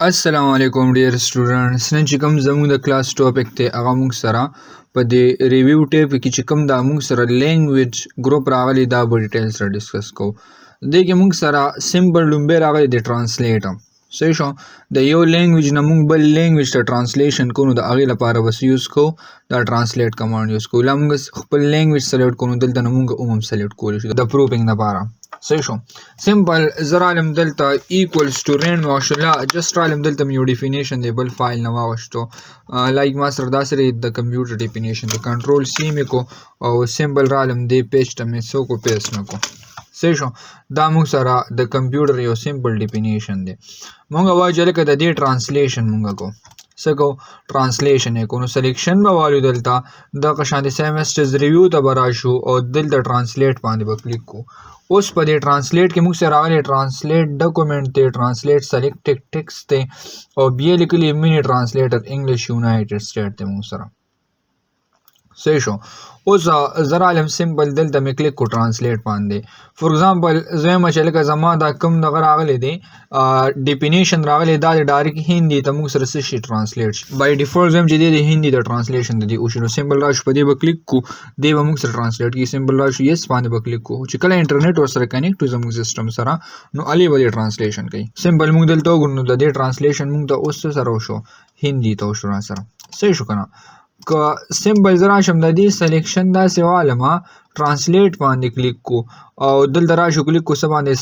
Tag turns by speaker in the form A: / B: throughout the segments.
A: अस्सलाम वालेकुम dear students नن چې کوم زموږ د کلاس ټاپک ته هغه موږ سره په دې ریویو ټیپ کې چې کوم دا موږ سره لینګویج ګروپ راغلی دا به ډیټیل سره ډیسکس کوو. دې کې موږ سره سمبل لومبه راغلی د ټرانسلیټ صحیح شو د یو لینګویج نه موږ بل لینګویج ته ټرانسلیشن کوو د هغې لپاره بس یوز کوو دا ټرانسلیټ کمانډ یوز کوو. لا موږ خپل لینګویج سلیکټ کوو دلته نه موږ سلیکټ کولی شو د پروفینګ لپاره صحیح شو. سمپل زه رالم دلته ایکوالز ټو رینډ واغشتو جسټ رالم دلته مې یو ډیفینیشن دی بل فایل نه واغشتو لایک ما سره داسې د کمپیوټر ډیفینیشن دی کنټرول سی مې کو او سمبل رالم دی پیج ته مې څو کو پیسټ مې کو صحیح شو. دا موږ سره د کمپیوټر یو سمپل ډیفینیشن دی. موږ وایو چې لکه د دې ټرانسلیشن موږ کو سکو ټرانسلیشن یې کو نو سلیکشن به والو دلته دغه شانتې سیمسټرز ریویو ته به راشو او دلته ټرانسلیټ باندې به کلیک کو. اوس په دې ټرانسلیټ کې موږ سره راغلی ټرانسلیټ ډاکومنټ دی ټرانسلیټ سلیکټډ ټیکسټ دی او بیا لیکلی مینی ټرانسلیټر انګلیش یونایټډ سټیټ دی موږ سره صحیح شو. اوس زه رالم سمپل دلته مې کلیک کو ټرانسلیټ باندې فور ایگزامپل زه وایم چې لکه زما دا کوم دغه راغلی دی ډیفینیشن راغلی دا د ډایرکټ هندي ته موږ سره څه شي ټرانسلیټ شي بای ډیفالټ زه وایم چې د هندي د ټرانسلیشن د دې وشي نو سمپل راشو په دې به کلیک کو دی به موږ سره ټرانسلیټ کړي سمپل راشو یس باندې به کلیک کو چې کله انټرنیټ ورسره کنیکټ وي زموږ سیسټم سره نو هلې به دې ټرانسلیشن کوي. سمپل موږ دلته وګورو نو د دې ټرانسلیشن موږ ته اوس څه سره وشو هندي ته وشو را سره صحیح شو که نه. که سمبل زه راشم د دې سلیکشن داسې والمه ټرانسلیټ باندې کلیک کو او دلته راشو کلیک کو څه باندې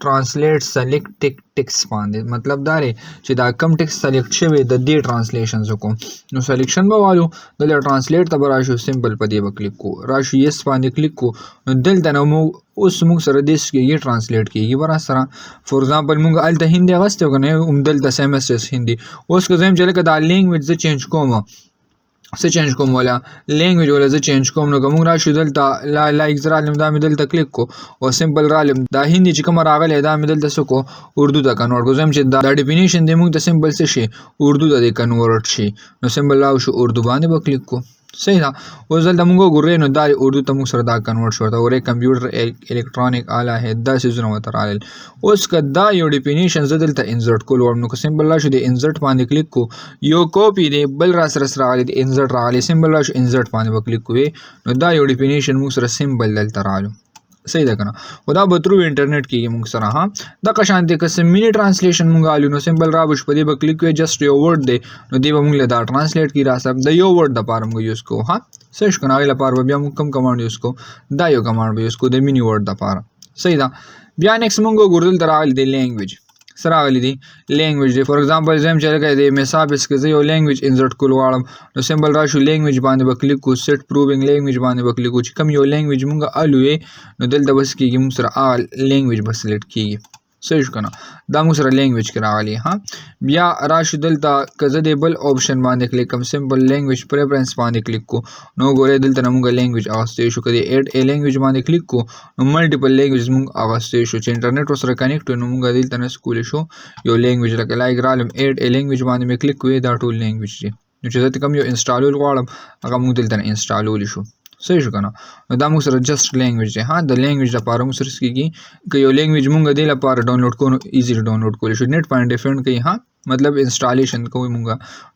A: ټرانسلیټ سلیکټ ټیکسټ باندې مطلب دا دی چې دا کم ټیکسټ سلیکټ شوی د دې ټرانسلیشن زه کوم نو سلیکشن به والو دلته ټرانسلیټ ته به راشو سمپل په دې به کلیک کو راشو یس باندې کلیک کو نو دلته نه اوس موږ سره دې کېږي ټرانسلیټ کېږي به را سره فور ایگزامپل موږ هلته هندي اخیستی و که نه همدلته سیمسټرز هندي. اوس که زه یم چې لکه دا لینګویج زه چینج کوم څه چینج کوم ولا لینګویج ولا زه چینج کوم نو که موږ راشو دلته لایک زه رالم دا مې دلته کلیک کو او سمپل رالم دا هندي چې کومه راغلی دا مې دلته څه کو اردو ته کنورټ کو. زه وایم چې دا ډیفینیشن دی موږ ته سمپل څه شي اردو ته دی کنورټ شي نو سمپل راوشو اردو باندې به کلیک کو صحیح ده. اوس دلته موږ وګورئ نو دا اردو ته موږ سره دا کنورټ شو ته ورې کمپیوټر الکترونیک آله ہے دا سیزونه ورته راغلل. اوس که دا یو ډیفینیشن زه دلته انزرټ کول غواړم نو که سمپل راشو د انزرټ باندې کلیک کو یو کاپي دی بل را سره راغلی د انزرټ راغلی سمپل راشو انزرټ باندې به کلیک کوئ نو دا یو ډیفینیشن موږ سره سمپل دلته راغلو صحیح ده که نه. خو دا به ترو انټرنیټ کېږي موږ سره ها دغه شانتې که څه مینی ټرانسلیشن موږ الو نو سمپل رابشو په دې به کلیک کوئ جسټ یو ورډ دی نو دې به موږ له دا ټرانسلیټ کړي را سره د یو ورډ دپاره موږ یوز کوو ها صحیح شو که نه هغې لپاره به بیا موږ کوم کمانډ یوز کوو دا یو کمانډ به یوز کوو د مینی ورډ دپاره صحیح ده. بیا نیکسټ موږ وګورو دلته راغلی دی لینګویج څه راغلی دی لینګویج دی فور ایگزامپل زه یم چې لکه د میسابس کې زه یو لینګویج انزرټ کول غواړم نو سمپل راشو لینګویج باندې به کلیک کو سیټ پرووینګ لینګویج باندې به کلیک کو چې کوم یو لینګویج موږ الو یې نو دلته بس کېږي موږ سره هغه لینګویج به سلیکټ کېږي صحیح شو که نه دا موږ سره لینګویج کې راغلی ها. بیا راشو دلته که زه د بل آپشن باندې کلیک کوم سمپل لینګویج پریفرنس باندې کلیک کو نو ګورئ دلته نه موږ لینګویج اخیستی شو که د ایډ ای لینګویج باندې کلیک کو نو ملټیپل لینګویج موږ اخیستی شو چې انټرنیټ ورسره کنیکټ وي نو موږ دلته نه کولی شو یو لینګویج لکه لایک رالم ایډ ای لینګویج باندې مې کلیک کوئ دا ټول لینګویج دي نو چې زه کوم یو انسټالول غواړم هغه موږ دلته نه انسټالولی شو صحیح شو که نه. نو دا موږ سره جسټ لینګویج دی ها د لینګویج لپاره موږ سره څه کېږي که یو لینګویج موږ دې لپاره ډاونلوډ کوو نو ایزیلی ډاونلوډ کولی شو نیټ باندې ډیپینډ کوي ها مطلب انسټالیشن کوو موږ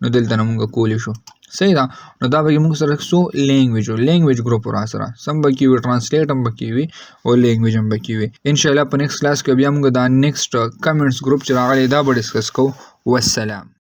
A: نو دلته نه موږ کولی شو صحیح ده. نو دا به موږ سره څو لینګویج ګروپ را سره سم به کې وي ټرانسلیټ هم به کې وي او لینګویج هم به کې وي. انشاءالله په نیکسټ کلاس کې بیا موږ دا نیکسټ کمنټس ګروپ چې راغلی دا به ډسکس کوو. والسلام.